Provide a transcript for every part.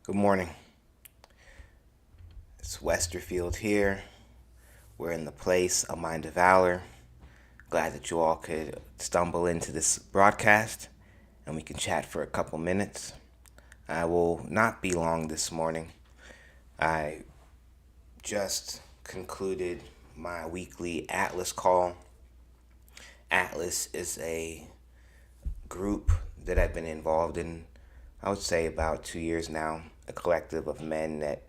Good morning. It's Westerfield here. We're in the place, A Mind of VALOR. Glad that you all could stumble into this broadcast and we can chat for a couple minutes. I will not be long this morning. I just concluded my weekly Atlas call. Atlas is a group that I've been involved in, I would say, about 2 years now. A collective of men that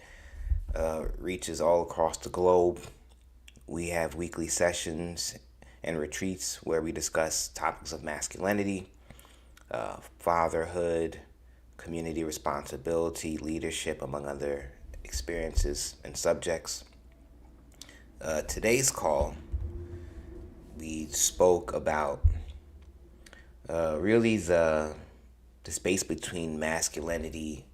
reaches all across the globe. We have weekly sessions and retreats where we discuss topics of masculinity, fatherhood, community responsibility, leadership, among other experiences and subjects. Today's call, we spoke about really the space between masculinity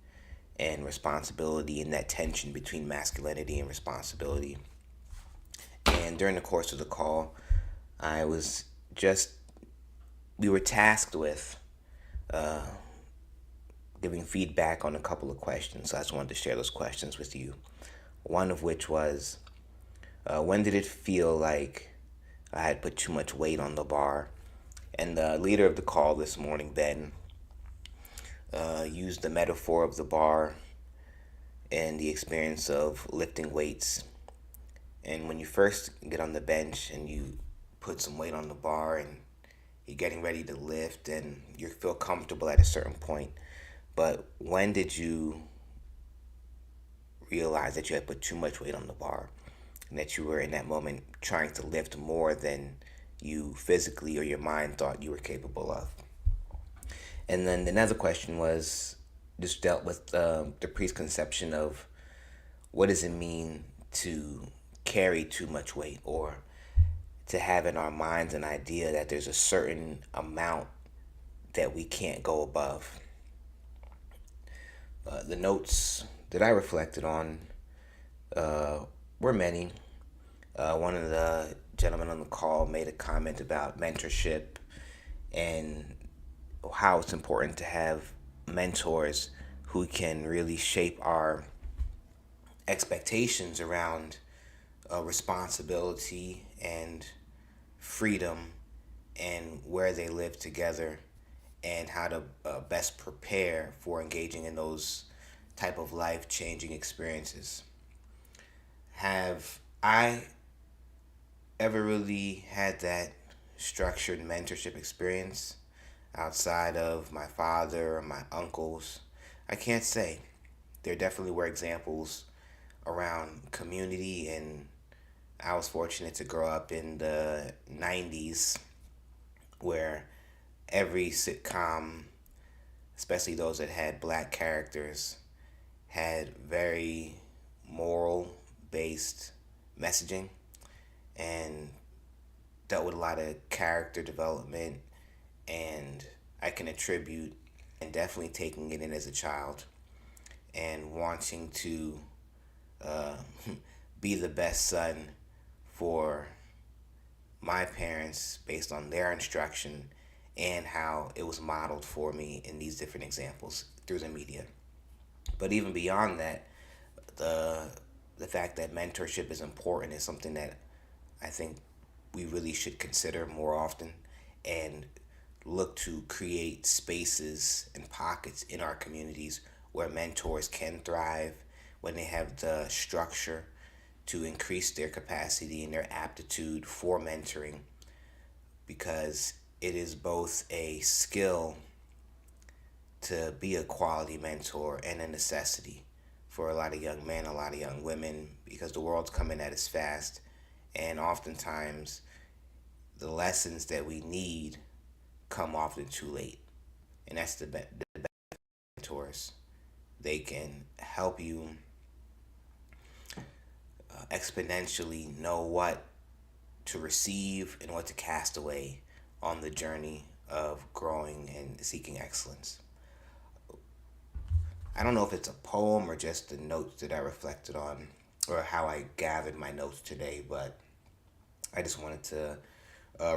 and responsibility, and that tension between masculinity and responsibility. And during the course of the call, I was just, we were tasked with giving feedback on a couple of questions. So I just wanted to share those questions with you. One of which was, when did it feel like I had put too much weight on the bar? And the leader of the call this morning, Ben, used the metaphor of the bar and the experience of lifting weights. And when you first get on the bench and you put some weight on the bar and you're getting ready to lift and you feel comfortable at a certain point, but when did you realize that you had put too much weight on the bar and that you were in that moment trying to lift more than you physically or your mind thought you were capable of? And then another question was just dealt with the preconception of what does it mean to carry too much weight, or to have in our minds an idea that there's a certain amount that we can't go above. The notes that I reflected on were many. One of the gentlemen on the call made a comment about mentorship and how it's important to have mentors who can really shape our expectations around responsibility and freedom and where they live together and how to best prepare for engaging in those type of life-changing experiences. Have I ever really had that structured mentorship experience outside of my father or my uncles? I can't say. There definitely were examples around community, and I was fortunate to grow up in the 90s where every sitcom, especially those that had black characters, had very moral based messaging and dealt with a lot of character development. And I can attribute and definitely taking it in as a child and wanting to uh, be the best son for my parents based on their instruction and how it was modeled for me in these different examples through the media. But even beyond that, the the fact that mentorship is important is something that I think we really should consider more often and look to create spaces and pockets in our communities where mentors can thrive when they have the structure to increase their capacity and their aptitude for mentoring, because it is both a skill to be a quality mentor and a necessity for a lot of young men, a lot of young women, because the world's coming at us fast. And oftentimes, the lessons that we need come often too late. And that's the mentors. They can help you exponentially know what to receive and what to cast away on the journey of growing and seeking excellence. I don't know if it's a poem or just the notes that I reflected on or how I gathered my notes today, but I just wanted to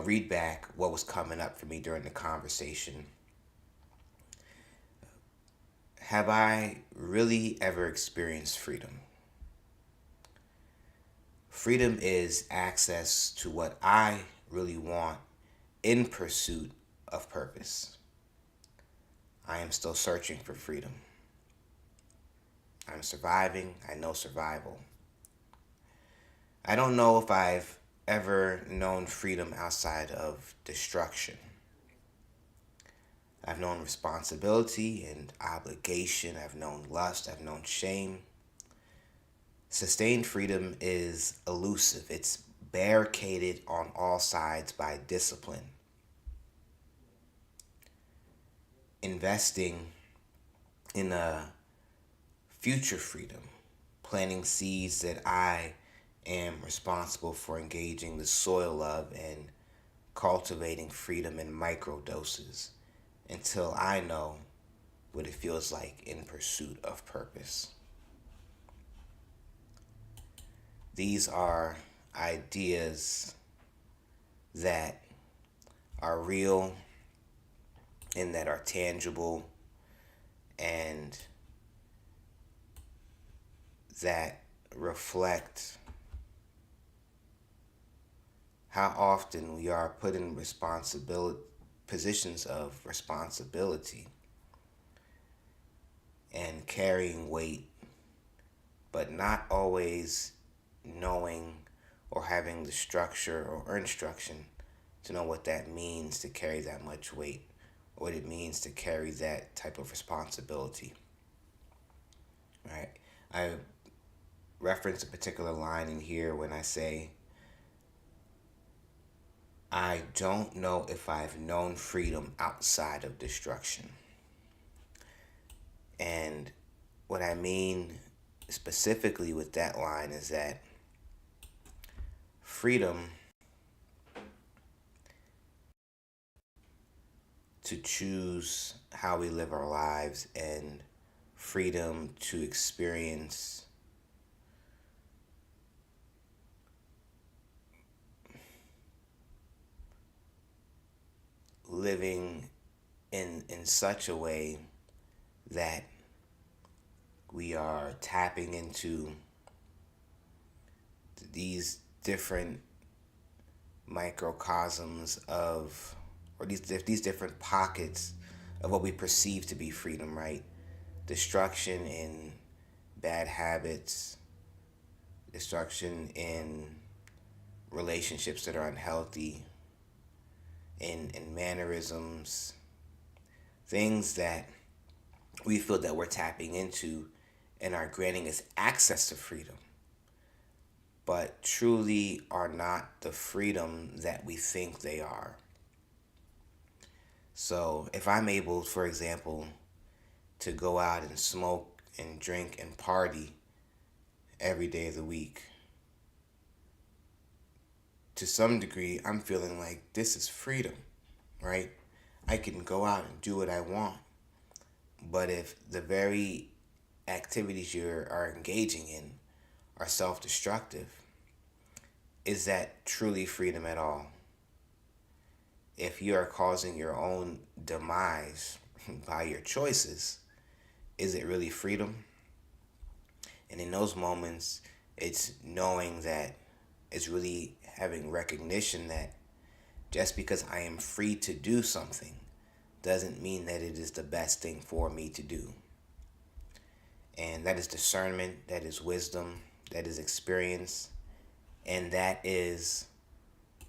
read back what was coming up for me during the conversation. Have I really ever experienced freedom? Freedom is access to what I really want in pursuit of purpose. I am still searching for freedom. I'm surviving. I know survival. I don't know if I've ever known freedom outside of destruction. I've known responsibility and obligation. I've known lust. I've known shame. Sustained freedom is elusive. It's barricaded on all sides by discipline. Investing in a future freedom, planting seeds that I am responsible for engaging the soil of and cultivating freedom in micro doses until I know what it feels like in pursuit of purpose. These are ideas that are real and that are tangible and that reflect how often we are put in responsibility positions of responsibility and carrying weight, but not always knowing or having the structure or instruction to know what that means to carry that much weight, or what it means to carry that type of responsibility. Right? I reference a particular line in here when I say, I don't know if I've known freedom outside of destruction. And what I mean specifically with that line is that freedom to choose how we live our lives and freedom to experience living in such a way that we are tapping into these different microcosms of, or these different pockets of what we perceive to be freedom, right? Destruction in bad habits, destruction in relationships that are unhealthy, in mannerisms, things that we feel that we're tapping into and are granting us access to freedom, but truly are not the freedom that we think they are. So if I'm able, for example, to go out and smoke and drink and party every day of the week, to some degree, I'm feeling like this is freedom, right? I can go out and do what I want. But if the very activities you are engaging in are self destructive, is that truly freedom at all? If you are causing your own demise by your choices, is it really freedom? And in those moments, it's knowing that it's really having recognition that just because I am free to do something doesn't mean that it is the best thing for me to do. And that is discernment, that is wisdom, that is experience, and that is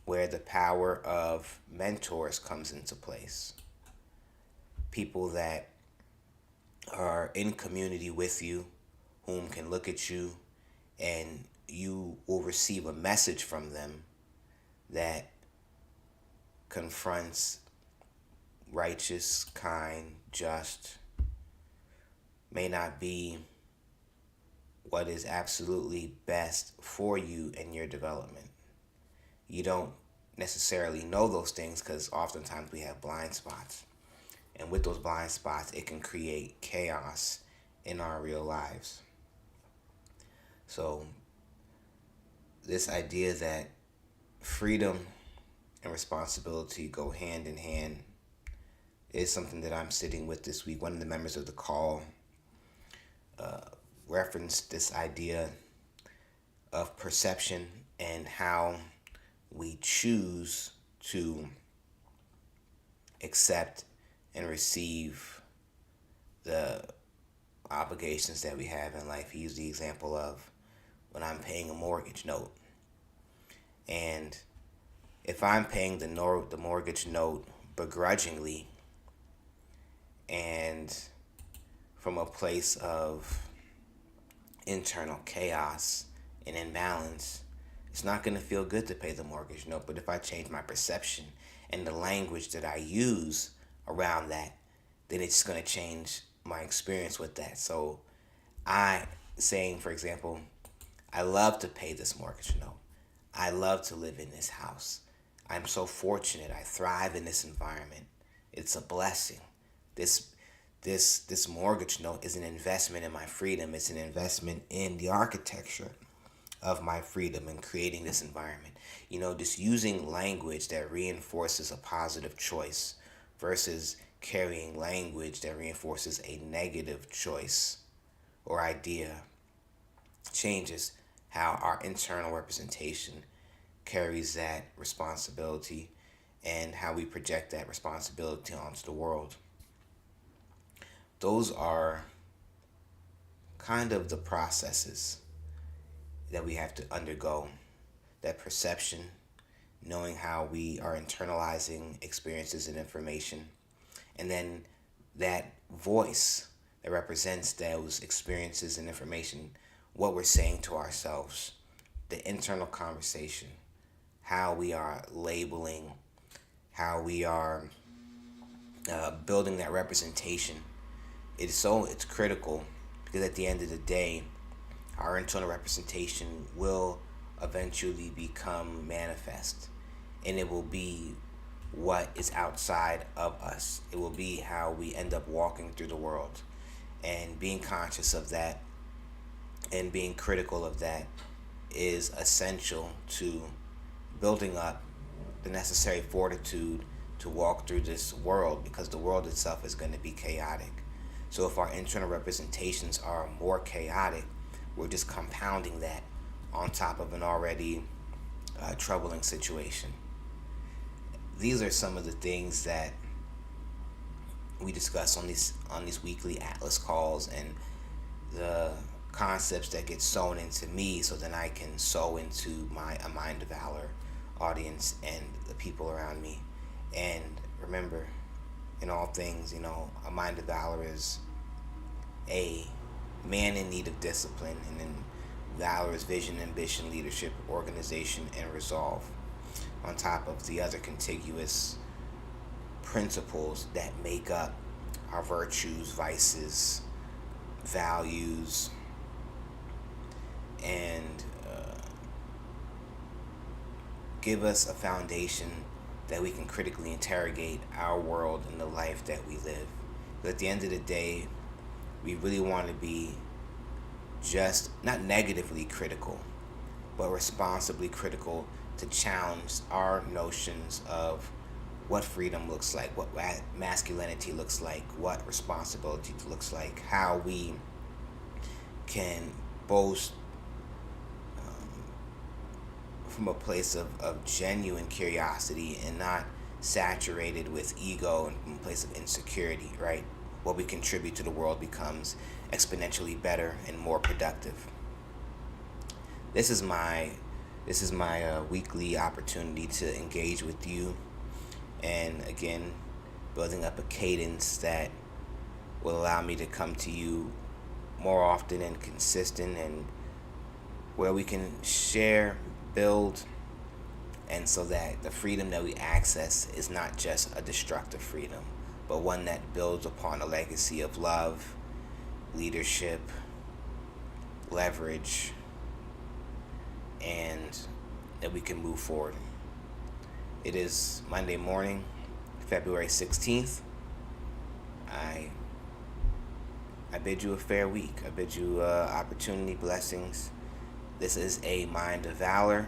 where the power of mentors comes into place. People that are in community with you, whom can look at you and you will receive a message from them that confronts righteous, kind, just, may not be what is absolutely best for you and your development. You don't necessarily know those things because oftentimes we have blind spots. And with those blind spots, it can create chaos in our real lives. So, this idea that freedom and responsibility go hand in hand is something that I'm sitting with this week. One of the members of the call reference this idea of perception and how we choose to accept and receive the obligations that we have in life. He used the example of when I'm paying a mortgage note. And if I'm paying the mortgage note begrudgingly and from a place of internal chaos and imbalance, it's not going to feel good to pay the mortgage note. But if I change my perception and the language that I use around that, then it's going to change my experience with that. So saying, for example, I love to pay this mortgage note. I love to live in this house. I'm so fortunate. I thrive in this environment. It's a blessing. This this mortgage note is an investment in my freedom. It's an investment in the architecture of my freedom and creating this environment. Just using language that reinforces a positive choice versus carrying language that reinforces a negative choice or idea changes how our internal representation carries that responsibility and how we project that responsibility onto the world. Those are kind of the processes that we have to undergo. That perception, knowing how we are internalizing experiences and information, and then that voice that represents those experiences and information, what we're saying to ourselves, the internal conversation, how we are labeling, how we are building that representation. It's critical because at the end of the day, our internal representation will eventually become manifest, and it will be what is outside of us. It will be how we end up walking through the world, and being conscious of that and being critical of that is essential to building up the necessary fortitude to walk through this world, because the world itself is going to be chaotic. So if our internal representations are more chaotic, we're just compounding that on top of an already troubling situation. These are some of the things that we discuss on these weekly Atlas calls, and the concepts that get sewn into me so that I can sew into my A Mind of VALOR audience and the people around me. And remember, in all things, A Mind of VALOR is a man in need of discipline, and then valor is vision, ambition, leadership, organization, and resolve, on top of the other contiguous principles that make up our virtues, vices, values, and give us a foundation that we can critically interrogate our world and the life that we live. But at the end of the day, we really want to be just not negatively critical, but responsibly critical, to challenge our notions of what freedom looks like, what masculinity looks like, what responsibility looks like, how we can boast from a place of genuine curiosity and not saturated with ego and from a place of insecurity, right? What we contribute to the world becomes exponentially better and more productive. This is my weekly opportunity to engage with you, and again, building up a cadence that will allow me to come to you more often and consistent, and where we can share, build, and so that the freedom that we access is not just a destructive freedom, but one that builds upon a legacy of love, leadership, leverage, and that we can move forward. It is Monday morning, February 16th. I bid you a fair week. I bid you opportunity, blessings. This is A Mind of VALOR.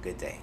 Good day.